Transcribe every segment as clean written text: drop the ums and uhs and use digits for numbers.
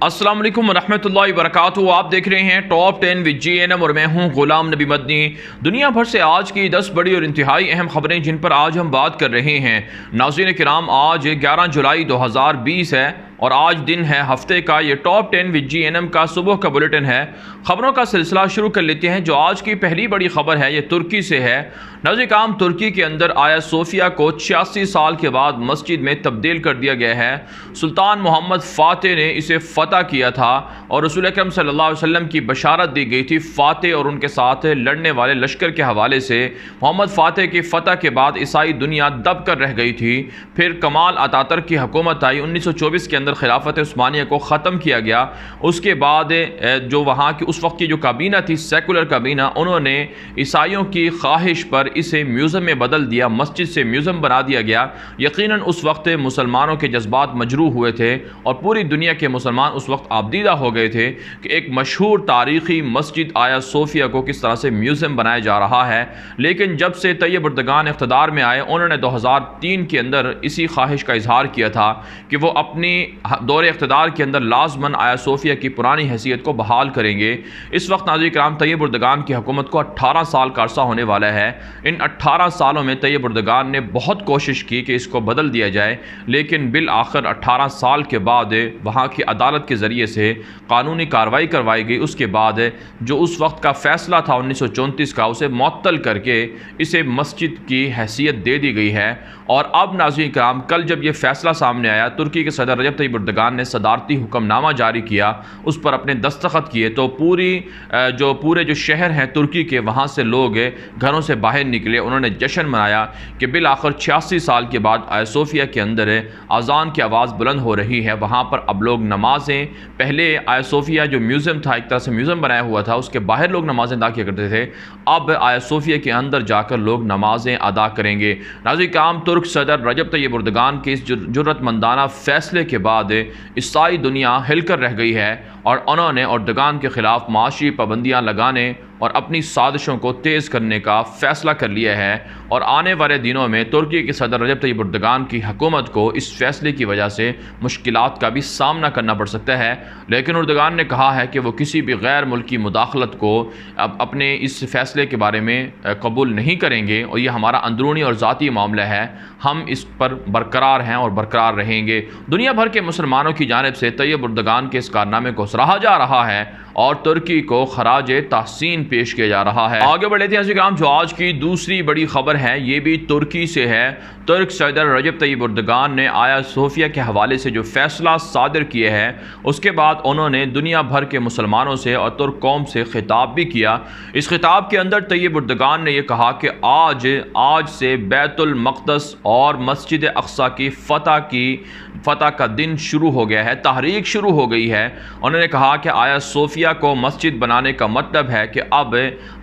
अस्सलाम वालेकुम रहमतुल्लाहि व बरकातुहू। आप देख रहे हैं टॉप 10 विद GNM और मैं हूं गुलाम नबी मदनी। दुनिया भर से आज की 10 बड़ी और इंतहाई अहम खबरें जिन पर आज हम बात कर रहे हैं। नाज़रीन किराम, आज 11 जुलाई 2020 है और आज दिन है हफ्ते का। ये टॉप 10 विद GNM का सुबह का बुलेटिन है। खबरों का सिलसिला शुरू कर लेते हैं। जो आज की पहली बड़ी खबर है ये तुर्की से है। नाज़रीन किराम, तुर्की के अंदर आया सोफिया को 86 साल के बाद मस्जिद में तब्दील कर दिया गया है। सुल्तान मोहम्मद फ़ातेह ने इसे फ़तह किया था और रसूल अकरम सल्लल्लाहु अलैहि वसल्लम की बशारत दी गई थी फ़ातेह और उनके साथ लड़ने वाले लश्कर के हवाले से। मोहम्मद फ़ातेह की फ़तह के बाद ईसाई दुनिया दब कर रह गई थी। फिर कमाल अतातुर्क की हुकूमत आई। 1924 के अंदर खिलाफत उस्मानिया को ख़त्म किया गया। उसके बाद जो वहाँ की उस वक्त की जो काबीना थी, सेकुलर काबीना, उन्होंने ईसाइयों की ख्वाहिश पर इसे म्यूज़ियम में बदल दिया। मस्जिद से म्यूज़ियम बना दिया गया। यकीनन उस वक्त मुसलमानों के जज्बात मजरूह हुए थे और पूरी दुनिया के मुसलमान उस वक्त आबदीदा हो गए थे कि एक मशहूर तारीख़ी मस्जिद आया सोफिया को किस तरह से म्यूज़ियम बनाया जा रहा है। लेकिन जब से तैयब एर्दोगान इक़्तिदार में आए, उन्होंने 2003 के अंदर इसी ख्वाहिश का इजहार किया था कि वो अपनी दौरे इक़्तिदार के अंदर लाज़मन आया सोफिया की पुरानी हैसियत को बहाल करेंगे। इस वक्त नाज़रीन किराम, तैयब एर्दोगान की हुकूमत को 18 साल का अरसा होने वाला है। इन 18 सालों में तैयब एर्दोगान ने बहुत कोशिश की कि इसको बदल दिया जाए, लेकिन बिल आखिर 18 साल के बाद वहाँ की अदालत के ज़रिए से कानूनी कार्रवाई करवाई गई। उसके बाद जो उस वक्त का फ़ैसला था 1934 का, उसे मुअत्तल करके इसे मस्जिद की हैसियत दे दी गई है। और अब नाज़रीन किराम, कल जब ये फ़ैसला सामने आया, तुर्की के सदर रजब तय्यब एर्दोगान ने सदारती हुक्मनामा जारी किया, उस पर अपने दस्तखत किए, तो पूरे जो शहर हैं तुर्की के, वहाँ से लोग घरों से बाहर निकले। उन्होंने जश्न मनाया कि बिल आखिर 86 साल के बाद आया सोफिया के अंदर अज़ान की आवाज़ बुलंद हो रही है। वहाँ पर अब लोग नमाज़ें, पहले आया सोफिया जो म्यूज़ियम था, एक तरह से म्यूज़ियम बनाया हुआ था, उसके बाहर लोग नमाज़ें अदा किया करते थे। अब आया सोफिया के अंदर जाकर लोग नमाज़ें अदा करेंगे। नाज़रीन किराम, तुर्क सदर रजब तय्यब एर्दोगान के इस जुर्रतमंदाना फ़ैसले के बाद ईसाई दुनिया हिलकर रह गई है और उन्होंने एर्दोगान के ख़िलाफ़ माशी पाबंदियाँ लगाने और अपनी साजिशों को तेज़ करने का फ़ैसला कर लिया है। और आने वाले दिनों में तुर्की के सदर रजब तय्यब एर्दोगान की हुकूमत को इस फ़ैसले की वजह से मुश्किलात का भी सामना करना पड़ सकता है। लेकिन एर्दोगान ने कहा है कि वो किसी भी गैर मुल्की मुदाखलत को अब अपने इस फ़ैसले के बारे में कबूल नहीं करेंगे और ये हमारा अंदरूनी और ज़ाती मामला है। हम इस पर बरकरार हैं और बरकरार रहेंगे। दुनिया भर के मुसलमानों की जानिब से तय्यब एर्दोगान के इस कारनामे को सराहा जा रहा है और तुर्की को खराज तहसीन पेश किया जा रहा है। आगे बढ़े थे हज़रात, जो आज की दूसरी बड़ी खबर है ये भी तुर्की से है। तुर्क सदर रजब तय्यब एर्दोगान ने आया सोफिया के हवाले से जो फ़ैसला सादर किए हैं, उसके बाद उन्होंने दुनिया भर के मुसलमानों से और तुर्क कौम से खिताब भी किया। इस खिताब के अंदर तय्यब एर्दोगान ने यह कहा कि आज से बैतुल मक़दस और मस्जिद अक़सा की फ़तह का दिन शुरू हो गया है, तहरीक शुरू हो गई है। उन्होंने कहा कि आया सोफिया को मस्जिद बनाने का मतलब है कि अब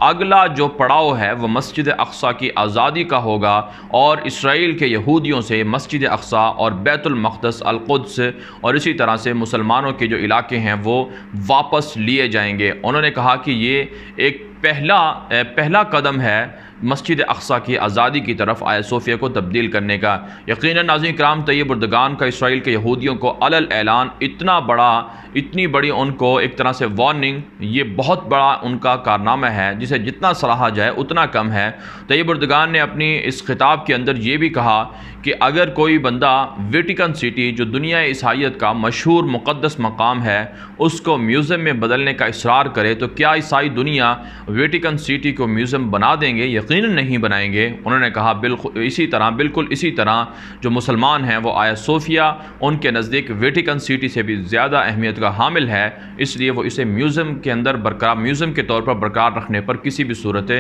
अगला जो पड़ाव है वह मस्जिद अक़सा की आज़ादी का होगा और इसराइल के यहूदियों से मस्जिद अक़सा और बैतुल मक़दस, अल-कुद्स और इसी तरह से मुसलमानों के जो इलाके हैं वो वापस लिए जाएंगे। उन्होंने कहा कि ये एक पहला कदम है मस्जिद अक़सा की आज़ादी की तरफ आया सोफिया को तब्दील करने का। यकीनन नाज़रीन किराम, तय्यब एर्दोगान का इसराइल के यहूदियों को अलल ऐलान इतनी बड़ी उनको एक तरह से वार्निंग, ये बहुत बड़ा उनका कारनामा है जिसे जितना सराहा जाए उतना कम है। तय्यब एर्दोगान ने अपनी इस खिताब के अंदर ये भी कहा कि अगर कोई बंदा वेटिकन सिटी, जो दुनिया ईसाइयत का मशहूर मुक़द्दस मकाम है, उसको म्यूज़ियम में बदलने का इसरार करे तो क्या ईसाई दुनिया वेटिकन सिटी को म्यूज़ियम बना देंगे? यकीनन नहीं बनाएंगे। उन्होंने कहा बिल्कुल इसी तरह जो मुसलमान हैं वो आया सोफिया उनके नज़दीक वेटिकन सिटी से भी ज़्यादा अहमियत का हामिल है, इसलिए वो इसे म्यूज़ियम के अंदर म्यूज़ियम के तौर पर बरकरार रखने पर किसी भी सूरत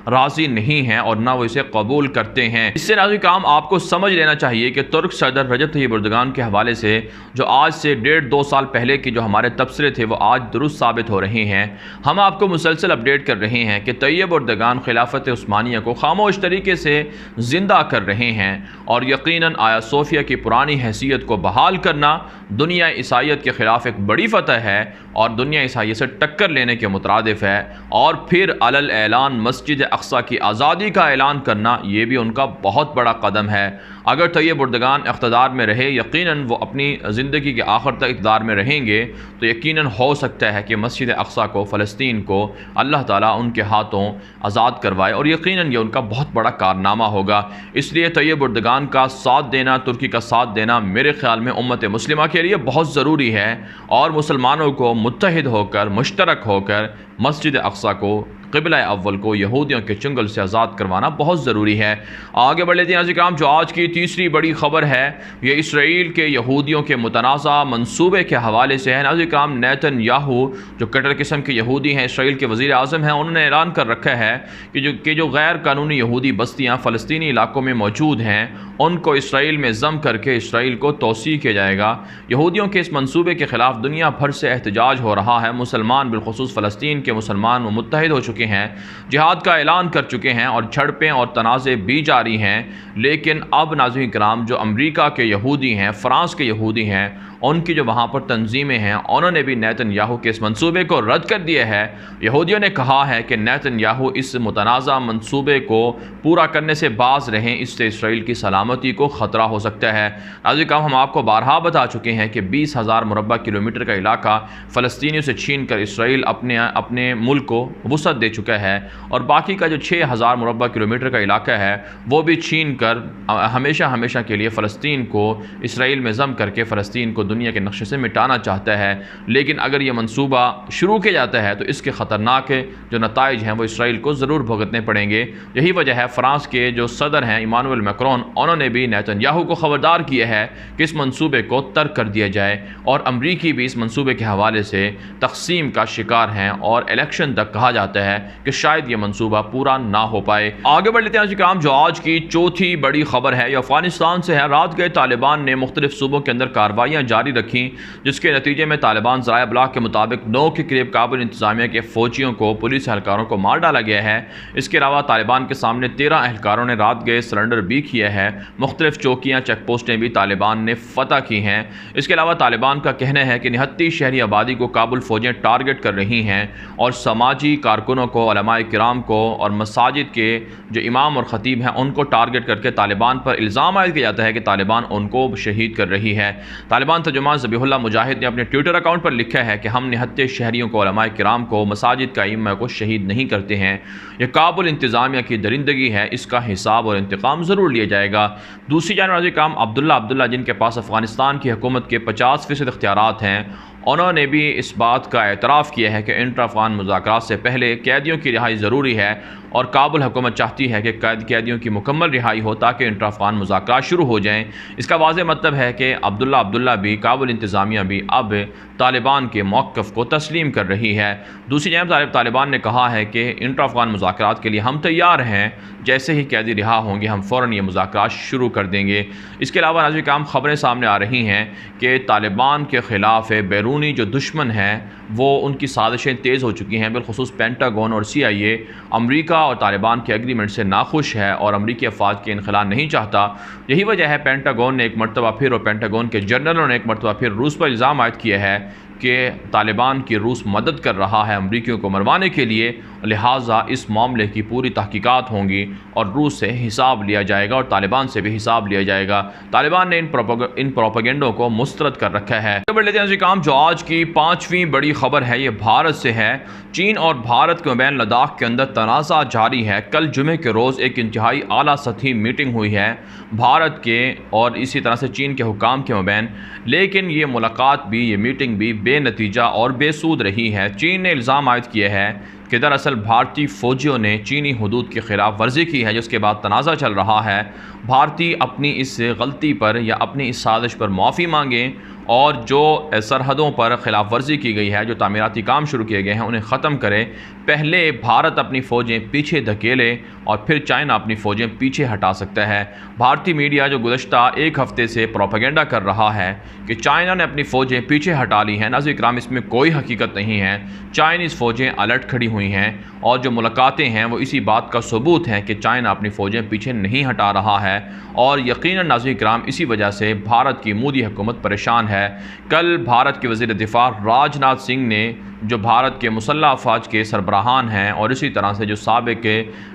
राज़ी नहीं हैं और ना वो इसे कबूल करते हैं। इससे नाज़रीन काम आपको समझ लेना चाहिए कि तुर्क सदर रजब तय्यब एर्दोगान के हवाले से जो आज से 1.5-2 साल पहले की जो हमारे तबसरे थे वो आज दुरुस्त साबित हो रहे हैं। हम आपको मुसलसल अपडेट कर रहे हैं कि तय्यब एर्दोगान खिलाफत उस्मानिया को खामोश तरीके से ज़िंदा कर रहे हैं और यकीनन आया सोफिया की पुरानी हैसियत को बहाल करना दुनिया ईसाइयत के ख़िलाफ़ एक बड़ी फ़तह है और दुनिया ईसाइयत से टक्कर लेने के मुतरादिफ है। और फिर अलल ऐलान मस्जिद अक़सा की आज़ादी का ऐलान करना, ये भी उनका बहुत बड़ा कदम है। अगर तैयब उर्दगान इक़्तिदार में रहे, यकीनन वो अपनी ज़िंदगी के आखिर तक इक़्तिदार में रहेंगे, तो यकीनन हो सकता है कि मस्जिद अक़सा को, फ़लस्तीन को अल्लाह ताला उनके हाथों आज़ाद करवाए, और यकीनन ये उनका बहुत बड़ा कारनामा होगा। इसलिए तैयब उर्दगान का साथ देना, तुर्की का साथ देना मेरे ख़्याल में उम्मत मुस्लिमा के लिए बहुत ज़रूरी है, और मुसलमानों को मुत्तहिद होकर, मुश्तरक होकर मस्जिद अक़सा को, क़िबला अव्वल को यहूदियों के चंगुल से आज़ाद करवाना बहुत ज़रूरी है। आगे बढ़ लेते हैं नाज़रीन, जो आज की तीसरी बड़ी ख़बर है ये इसराइल के यहूदियों के मुतनाज़ा मंसूबे के हवाले से है। नाज़रीन, नेतन्याहू जो कट्टर किस्म के यहूदी हैं, इसराइल के वज़ीर आज़म हैं, उन्होंने ऐलान कर रखा है कि जो गैर कानूनी यहूदी बस्तियाँ फ़लस्तीनी इलाकों में मौजूद हैं उनको इसराइल में ज़म करके इसराइल को तोसी किया जाएगा। यहूदियों के इस मंसूबे के ख़िलाफ़ दुनिया भर से एहतजाज हो रहा है। मुसलमान, बिलखुसूस फ़लस्तीन के मुसलमान मुत्तहिद हो चुके हैं, जिहाद का ऐलान कर चुके हैं, और झड़पें और तनाज़े भी जारी हैं। लेकिन अब नाज़रीन किराम, जो अमरीका के यहूदी हैं, फ़्रांस के यहूदी हैं, उनकी जो वहाँ पर तंजीमें हैं, उन्होंने भी नेतन्याहू के इस मंसूबे को रद्द कर दिया है। यहूदियों ने कहा है कि नेतन्याहू इस मुतनाज़ा मंसूबे को पूरा करने से बाज रहें, इससे इसराइल की सलामती को ख़तरा हो सकता है। नाज़रीन, हम आपको बारहा बता चुके हैं कि 20,000 मुरब्बा किलोमीटर का इलाका फ़लस्तीनियों से छीन कर इसराइल अपने मुल्क को वुसअत दे चुका है, और बाकी का जो 6,000 मुरब्बा किलोमीटर का इलाका है वो भी छीन कर हमेशा हमेशा के लिए फ़लस्तीन को इसराइल में ज़म करके फ़लस्तीन को दुनिया के नक्शे से मिटाना चाहता है। लेकिन अगर ये मंसूबा शुरू किया जाता है तो इसके ख़तरनाक जो नताइज हैं वो इसराइल को ज़रूर भुगतने पड़ेंगे। यही वजह है फ़्रांस के जो सदर हैं इमानुएल मैक्रोन, उन्होंने भी नेतन्याहू को ख़बरदार किया है कि इस मंसूबे को तर्क कर दिया जाए, और अमरीकी भी इस मंसूबे के हवाले से तकसीम का शिकार हैं, और इलेक्शन तक कहा जाता है कि शायद ये मंसूबा पूरा ना हो पाए। आगे बढ़ लेते हैं काम, जो आज की चौथी बड़ी खबर है ये अफगानिस्तान से है। रात गए तालिबान ने मुख्तलिफ सूबों के अंदर कार्रवाइयाँ जारी रखी, जिसके नतीजे में तालिबान ज़राए इब्लाग के मुताबिक 9 के करीब काबुल इंतजामिया के फ़ौजियों को, पुलिस एहलकारों को मार डाला गया है। इसके अलावा तालिबान के सामने 13 एहलकारों ने रात गए सरेंडर भी किया है। मुख्तलिफ चौकियाँ, चेक पोस्टें भी तालिबान ने फतह की हैं। इसके अलावा तालिबान का कहना है कि निहत्ती शहरी आबादी को काबुल फ़ौजें टारगेट कर रही हैं, और समाजी कारकुनों को, उलमाए किराम को, और मसाजिद के जो इमाम और ख़तीब हैं उनको टारगेट करके तालिबान पर इल्ज़ाम आयद किया जाता है कि तालिबान उनको शहीद कर रही है। तालिबान तर्जुमान ज़बीहुल्लाह मुजाहिद ने अपने ट्विटर अकाउंट पर लिखा है कि हम निहत्ते शहरियों को, उलमाए किराम को, मसाजिद का इमाम को शहीद नहीं करते हैं। यह काबुल इंतज़ामिया की दरिंदगी है, इसका हिसाब और इंतकाम ज़रूर लिया जाएगा। दूसरी जानब काम अब्दुल्ला जिनके पास अफ़गानिस्तान की हुकूमत के 50% इख्तियारात हैं, उन्होंने भी इस बात का एतराफ़ किया है कि इंटर अफ़गान मुज़ाकरात से पहले कैदियों की रिहाई ज़रूरी है, और काबुल हुकूमत चाहती है कि कैदियों की मुकम्मल रिहाई हो ताकि इंटर अफ़गान मुज़ाकरात शुरू हो जाएँ। इसका वाज़ेह मतलब है कि अब्दुल्ला भी, काबुल इंतज़ामिया भी अब तालिबान के मौक़िफ़ को तस्लीम कर रही है। दूसरी जानब तालिबान ने कहा है कि इंटर अफ़गान मुज़ाकरात के लिए हम तैयार हैं, जैसे ही कैदी रिहा होंगे हम फ़ौरन ये मुज़ाकरात शुरू कर देंगे। इसके अलावा नाज़रीन काम खबरें सामने आ रही हैं कि तालिबान के ख़िलाफ़ बैरूनी जो दुश्मन हैं वो उनकी साजिशें तेज़ हो चुकी हैं। बिलखुसूस पेंटागन और CIA अमरीका और तालिबान के एग्रीमेंट से नाखुश है और अमरीकी अफवाज के इनखला नहीं चाहता। यही वजह है पेंटागन ने एक मरतबा फिर, और पेंटागन के जनरलों ने एक मरतबा फिर रूस पर इल्ज़ाम आयद किया है कि तालिबान की रूस मदद कर रहा है अमरीकियों को मरवाने के लिए, लिहाजा इस मामले की पूरी तहकीकात होंगी और रूस से हिसाब लिया जाएगा और तालिबान से भी हिसाब लिया जाएगा। तालिबान ने इन प्रोपेगेंडों को मुस्तरद कर रखा है। बढ़ लेते हैं काम, जो आज की पाँचवीं बड़ी खबर है ये भारत से है। चीन और भारत के मबैन लद्दाख के अंदर तनाज़ा जारी है। कल जुमे के रोज़ एक इंतहाई आला सतही मीटिंग हुई है भारत के और इसी तरह से चीन के हुकाम के मबैन, लेकिन ये मुलाकात भी, ये मीटिंग भी बेनतीजा और बेसूद रही है। चीन ने इल्ज़ाम आयद किया है कि दरअसल भारतीय फ़ौजियों ने चीनी हदूद की खिलाफ वर्जी की है, जिसके बाद तनाज़ा चल रहा है। भारतीय अपनी इस गलती पर या अपनी इस साजिश पर माफ़ी मांगें और जो सरहदों पर खिलाफ वर्जी की गई है, जो तामीराती काम शुरू किए गए हैं, उन्हें ख़त्म करें। पहले भारत अपनी फ़ौजें पीछे धकेले और फिर चाइना अपनी फ़ौजें पीछे हटा सकता है। भारतीय मीडिया जो गुज़श्ता एक हफ़्ते से प्रोपेगेंडा कर रहा है कि चाइना ने अपनी फ़ौजें पीछे हटा ली हैं, नाज़रीन इकराम इसमें कोई हकीकत नहीं है। चाइनीज़ फ़ौजें अलर्ट खड़ी हुई हैं और जो मुलाकातें हैं वो इसी बात का सबूत है कि चाइना अपनी फ़ौजें पीछे नहीं हटा रहा है। और यकीनन नाज़रीन इकराम इसी वजह से भारत की मोदी हुकूमत परेशान है। है। कल भारत के वज़ीर दिफ़ा राजनाथ सिंह ने, जो भारत के मुसल्लह अफ़वाज के सरबराहान हैं और इसी तरह से जो साबिक़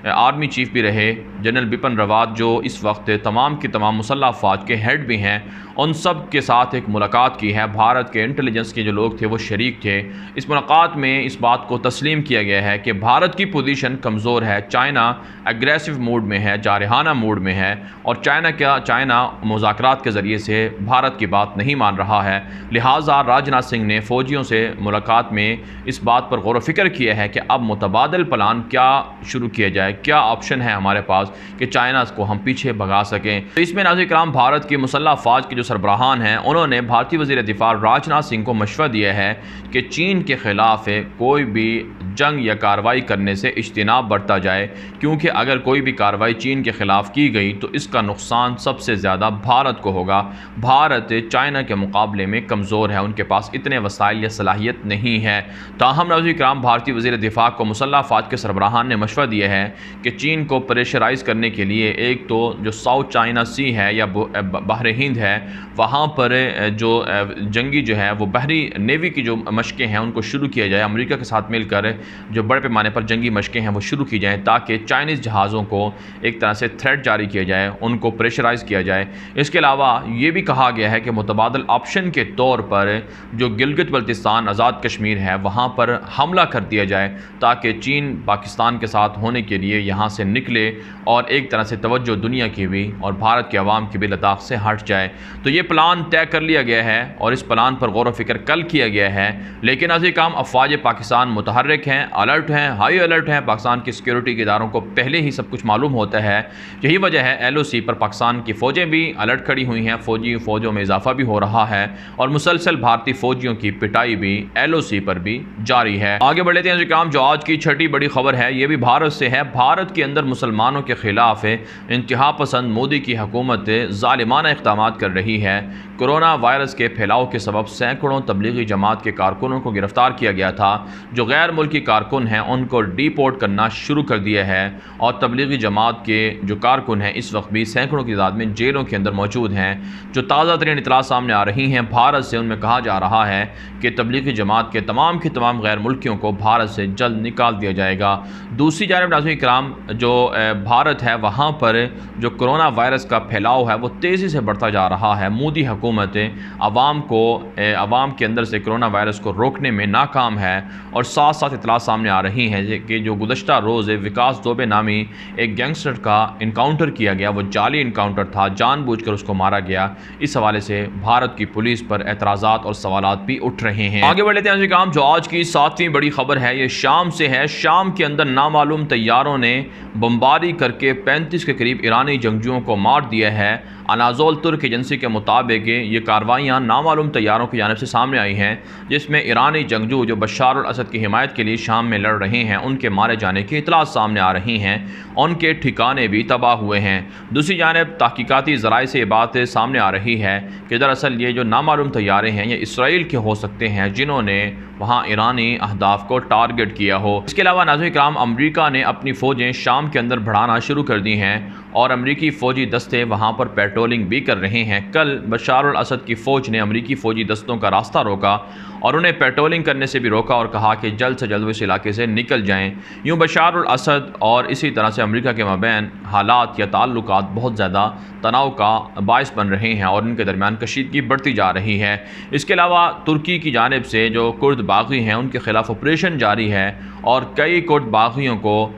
आर्मी चीफ़ भी रहे जनरल बिपिन रावत, जो इस वक्त तमाम के तमाम मुसल्लह अफ़वाज के हेड भी हैं, उन सब के साथ एक मुलाकात की है। भारत के इंटेलिजेंस के जो लोग थे वो शरीक थे। इस मुलाकात में इस बात को तस्लीम किया गया है कि भारत की पोजीशन कमज़ोर है, चाइना एग्रेसिव मूड में है, जारहाना मूड में है और चाइना मुज़ाकरात के ज़रिए से भारत की बात नहीं मान रहा है। लिहाजा राजनाथ सिंह ने फ़ौजियों से मुलाकात में इस बात पर गौर व फिक्र किया है कि अब मुतबादल प्लान क्या शुरू किया जाए, क्या ऑप्शन है हमारे पास कि चाइना को हम पीछे भगा सकें। तो इसमें नाज़रीन किराम भारत की मुसल्लह अफ़वाज के जो सरबराहान हैं उन्होंने भारतीय वज़ीर दिफ़ा राजनाथ सिंह को मशवरा दिया है कि चीन के ख़िलाफ़ कोई भी जंग या कार्रवाई करने से इज्तिनाब बरता जाए, क्योंकि अगर कोई भी कार्रवाई चीन के ख़िलाफ़ की गई तो इसका नुकसान सबसे ज़्यादा भारत को होगा। भारत चाइना के मुकाबले में कमज़ोर है, उनके पास इतने वसाइल या सलाहियत नहीं है। ताहम नाज़रीन किराम भारतीय वज़ीर दिफ़ा को मुसल्लह अफ़वाज के सरबराहान ने मशवरा दिया है कि चीन को प्रेशराइज़ करने के लिए एक तो जो साउथ चाइना सी है या बहर हिंद है, वहाँ पर जो जंगी जो है वो बहरी नेवी की जो मशक़ें हैं उनको शुरू किया जाए। अमेरिका के साथ मिलकर जो बड़े पैमाने पर जंगी मशक़ें हैं वो शुरू की जाएँ, ताकि चाइनीज़ जहाज़ों को एक तरह से थ्रेट जारी किया जाए, उनको प्रेशराइज़ किया जाए। इसके अलावा ये भी कहा गया है कि मुतबादल ऑप्शन के तौर पर जो गिलगित बल्तिस्तान आज़ाद कश्मीर है वहाँ पर हमला कर दिया जाए, ताकि चीन पाकिस्तान के साथ होने के लिए यहाँ से निकले और एक तरह से तवज्जो दुनिया की भी और भारत के अवाम की भी लद्दाख से हट जाए। तो ये प्लान तय कर लिया गया है और इस प्लान पर गौर व फिक्र कल किया गया है। लेकिन अज़ीज़ काम अफ़वाज पाकिस्तान मुतहर्रिक हैं, अलर्ट हैं, हाई अलर्ट हैं। पाकिस्तान के सिक्योरिटी के इदारों को पहले ही सब कुछ मालूम होता है। यही वजह है LOC पर पाकिस्तान की फ़ौजें भी अलर्ट खड़ी हुई हैं, फ़ौजों में इजाफा भी हो रहा है और मुसलसल भारतीय फ़ौजियों की पिटाई भी LOC पर भी जारी है। आगे बढ़ लेते हैं काम, जो आज की छठी बड़ी खबर है ये भी भारत से है। भारत के अंदर मुसलमानों के खिलाफ इंतहा पसंद मोदी की हुकूमत ज़ालिमाना इक़दाम कर रही है। कोरोना वायरस के फैलाव के सबब सैकड़ों तबलीगी जमात के कारकुनों को गिरफ्तार किया गया था। जो गैर मुल्की कारकुन हैं उनको डिपोर्ट करना शुरू कर दिया है और तबलीगी जमात के जो कारकुन हैं इस वक्त भी सैकड़ों की तादाद में जेलों के अंदर मौजूद हैं। जो ताज़ा तरीन इतला सामने आ रही हैं भारत से, उनमें कहा जा रहा है कि तबलीगी जमात के तमाम गैर मुल्कियों को भारत से जल्द निकाल दिया जाएगा। दूसरी जानब नाज़रीन किराम, जो भारत है वहाँ पर जो कोरोना वायरस का फैलाव है वो तेज़ी से बढ़ता जा रहा है। मोदी हुकूमत आवाम के अंदर से कोरोना वायरस को रोकने में नाकाम है और साथ साथ इतला सामने आ रही हैं कि जो गुज़श्ता रोज़ विकास दुबे नामी एक गैंगस्टर का इनकाउंटर किया गया, वो जाली इनकाउंटर था, जानबूझकर उसको मारा गया। इस हवाले से भारत की पुलिस पर एतराज़ात और सवालात भी उठ रहे हैं। आगे बढ़ लेते हैं काम, जो आज की 7वीं बड़ी खबर है ये शाम से है। शाम के अंदर नामालूम तैयारों ने बमबारी करके 35 के करीब ईरानी जंगजुओं को मार दिया है। अनाज़ोल तुर्क एजेंसी के मुताबिक ये कार्रवाइयाँ नामालूम तैयारों की जानिब से सामने आई हैं, जिसमें ईरानी जंगजू जो बशार अल असद की हिमायत के लिए शाम में लड़ रहे हैं उनके मारे जाने की इतलात सामने आ रही हैं। उनके ठिकाने भी तबाह हुए हैं। दूसरी जानिब तहकीकाती ज़राए से ये बात सामने आ रही है कि दरअसल ये जो नामालूम तैयारे हैं ये इसराइल के हो सकते हैं, जिन्होंने वहाँ ईरानी अहदाफ को टारगेट किया हो। इसके अलावा नाज़रीन किराम, अमरीका ने अपनी फ़ौजें शाम के अंदर बढ़ाना शुरू कर दी हैं और अमरीकी फ़ौजी दस्ते वहाँ पर पेट्रोलिंग भी कर रहे हैं। कल बशार अल असद की फ़ौज ने अमरीकी फ़ौजी दस्तों का रास्ता रोका और उन्हें पेट्रोलिंग करने से भी रोका और कहा कि जल्द से जल्द इस इलाके से निकल जाएँ। यूँ बशार अल असद और इसी तरह से अमरीका के माबैन हालात या ताल्लुकात बहुत ज़्यादा तनाव का बायस बन रहे हैं और इनके दरमियान कशीदगी बढ़ती जा रही है। इसके अलावा तुर्की की जानिब से जो कुर्द बागी हैं उनके खिलाफ ऑपरेशन जारी है और कई कुर्द बागियों को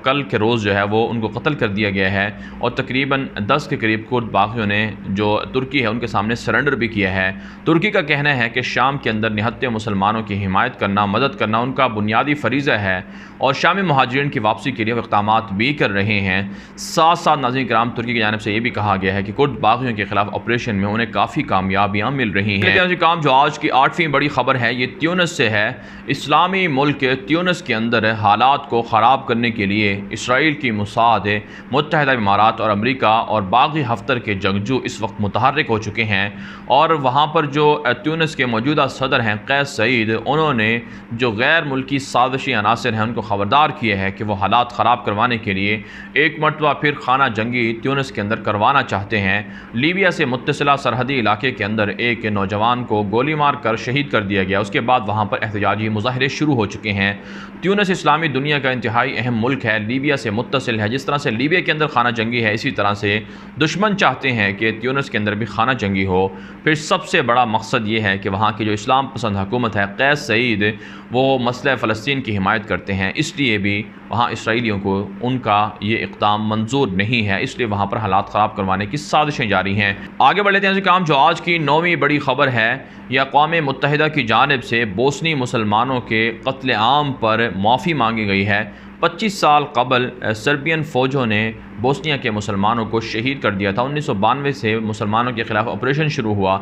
कल के रोज़ जो है वो उनको कत्ल कर दिया गया है और तकरीबन 10 के करीब कुर्द बागियों ने जो तुर्की है उनके सामने सरेंडर भी किया है। तुर्की का कहना है कि शाम के अंदर निहत्ते मुसलमानों की हिमायत करना, मदद करना उनका बुनियादी फ़रीज़ा है और शामी मुहाजिरीन की वापसी के लिए इक़दामात भी कर रहे हैं। साथ साथ नाज़रीन किराम, तुर्की की जानिब से ये भी कहा गया है कि कुर्द बागियों के खिलाफ ऑपरेशन में उन्हें काफ़ी कामयाबियाँ मिल रही हैं। काम, जो आज की 8वीं बड़ी खबर है ये त्यूनिस से है। इस्लामी मुल्क त्यूनिस के अंदर हालात को ख़राब करने के लिए इसराइल की मुसाद मुत्तहिदा इमारात और अमेरिका और बागी हफ्तर के जंगजू इस वक्त मुतहर्रिक हो चुके हैं और वहाँ पर जो त्यूनिस के मौजूदा सदर हैं हैं कैस सईद, उन्होंने जो गैर मुल्की साजिशी अनासर हैं उनको ख़बरदार किया है कि वो हालात ख़राब करवाने के लिए एक मरतबा फिर खाना जंगी ट्यूनिस के अंदर करवाना चाहते हैं। लीबिया से मुत्तसिला सरहदी इलाके के अंदर एक नौजवान को गोली मार कर शहीद कर दिया गया। उसके बाद वहाँ पर एहतजाजी मुजाहरे शुरू हो चुके हैं। ट्यूनिस इस्लामी दुनिया का इंतहाई अहम मुल्क है, लीबिया से मुत्तसिल है। जिस तरह से लीबिया के अंदर खाना जंगी है, इसी तरह से दुश्मन चाहते हैं कि ट्यूनिस के अंदर भी खाना जंगी हो। फिर सबसे बड़ा मकसद ये है कि वहाँ की जो इस्लाम पसंद हुकूमत है कैस सईद, वो मसला फ़लस्तीन की हिमायत करते हैं, इसलिए भी वहाँ इसराइलियों को उनका ये इक़दाम मंजूर नहीं है, इसलिए वहाँ पर हालात ख़राब करवाने की साजिशें जारी हैं। आगे बढ़ लेते हैं काम जो आज की 9वीं बड़ी ख़बर है। यह अक़वाम मुत्तहिदा की जानिब से बोस्नी मुसलमानों के क़त्ल आम पर माफ़ी मांगी गई है। 25 साल कबल सर्बियन फ़ौजों ने बोस्निया के मुसलमानों को शहीद कर दिया था। 1992 से मुसलमानों के ख़िलाफ़ ऑपरेशन शुरू हुआ,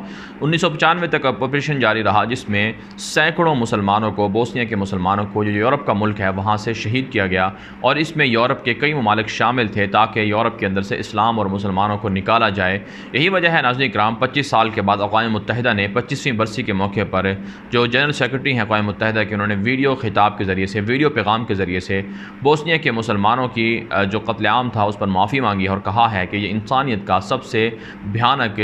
1995 तक ऑपरेशन जारी रहा, जिसमें सैकड़ों मुसलमानों को, बोस्निया के मुसलमानों को, जो यूरोप का मुल्क है वहाँ से शहीद किया गया। और इसमें यूरोप के कई ममालिक शामिल थे ताकि यूरोप के अंदर से इस्लाम और मुसलमानों को निकाला जाए। यही वजह है नाज़रीन किराम, 25 साल के बाद अक़वाम मुत्तहिदा ने 25वीं बरसी के मौके पर जो जनरल सेक्रेटरी हैं अक़वाम मुत्तहिदा के, उन्होंने वीडियो खिताब के ज़रिए से, वीडियो पैगाम के ज़रिए से बोस्निया के मुसलमानों की जो कत्लेआम था उस पर माफ़ी मांगी और कहा है कि ये इंसानियत का सबसे भयानक,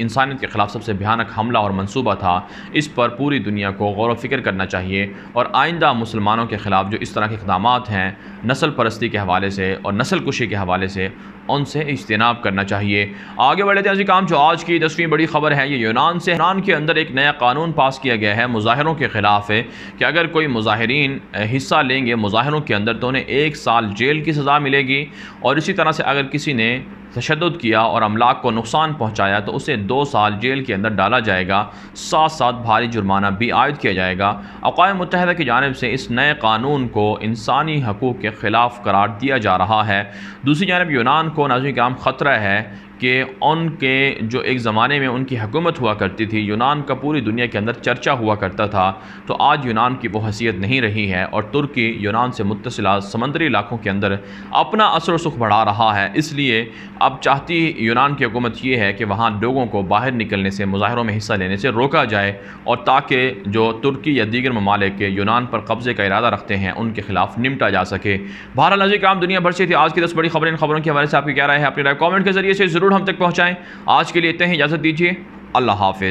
इंसानियत के ख़िलाफ़ सबसे भयानक हमला और मंसूबा था। इस पर पूरी दुनिया को गौर व फ़िक्र करना चाहिए और आइंदा मुसलमानों के ख़िलाफ़ जो इस तरह के इक़दामात हैं नस्ल परस्ती के हवाले से और नस्ल कुशी के हवाले से, उनसे इज्तनाब करना चाहिए। आगे बढ़ लेते हैं काम जो आज की 10वीं बड़ी ख़बर है। ये यूनान से, यूनान के अंदर एक नया कानून पास किया गया है मुज़ाहिरों के ख़िलाफ़ है कि अगर कोई मुज़ाहिरीन हिस्सा लेंगे मुज़ाहिरों के अंदर तो उन्हें 1 साल जेल की सज़ा मिलेगी, और इसी तरह से अगर किसी ने तशद्दुद किया और अमलाक को नुकसान पहुँचाया तो उसे 2 साल जेल के अंदर डाला जाएगा, साथ साथ भारी जुर्माना भी आयद किया जाएगा। अक़वाम मुत्तहिदा की जानिब से इस नए कानून को इंसानी हकूक़ के ख़िलाफ़ करार दिया जा रहा है। दूसरी जानिब यूनान को नाज़रीन किराम ख़तरा है कि उनके जो एक ज़माने में उनकी हुकूमत हुआ करती थी, यूनान का पूरी दुनिया के अंदर चर्चा हुआ करता था, तो आज यूनान की वो हैसियत नहीं रही है और तुर्की यूनान से मुत्तसिला समंदरी इलाकों के अंदर अपना असर सुख बढ़ा रहा है। इसलिए अब चाहती यूनान की हुकूमत ये है कि वहाँ लोगों को बाहर निकलने से, मुज़ाहिरों में हिस्सा लेने से रोका जाए, और ताकि जो तुर्की या दीगर ममालिक के यूनान पर कब्ज़े का इरादा रखते हैं उनके खिलाफ निपटा जा सके। बहरहाल नाज़रीन किराम, दुनिया भर से थी आज की 10 बड़ी खबरें। इन खबरों के हवाले से आपकी क्या राय है? अपनी राय कमेंट के जरिए से ज़रूर हम तक पहुँचाएँ। आज के लिए इतने ही इजाज़त दीजिए। अल्लाह हाफ़िज़।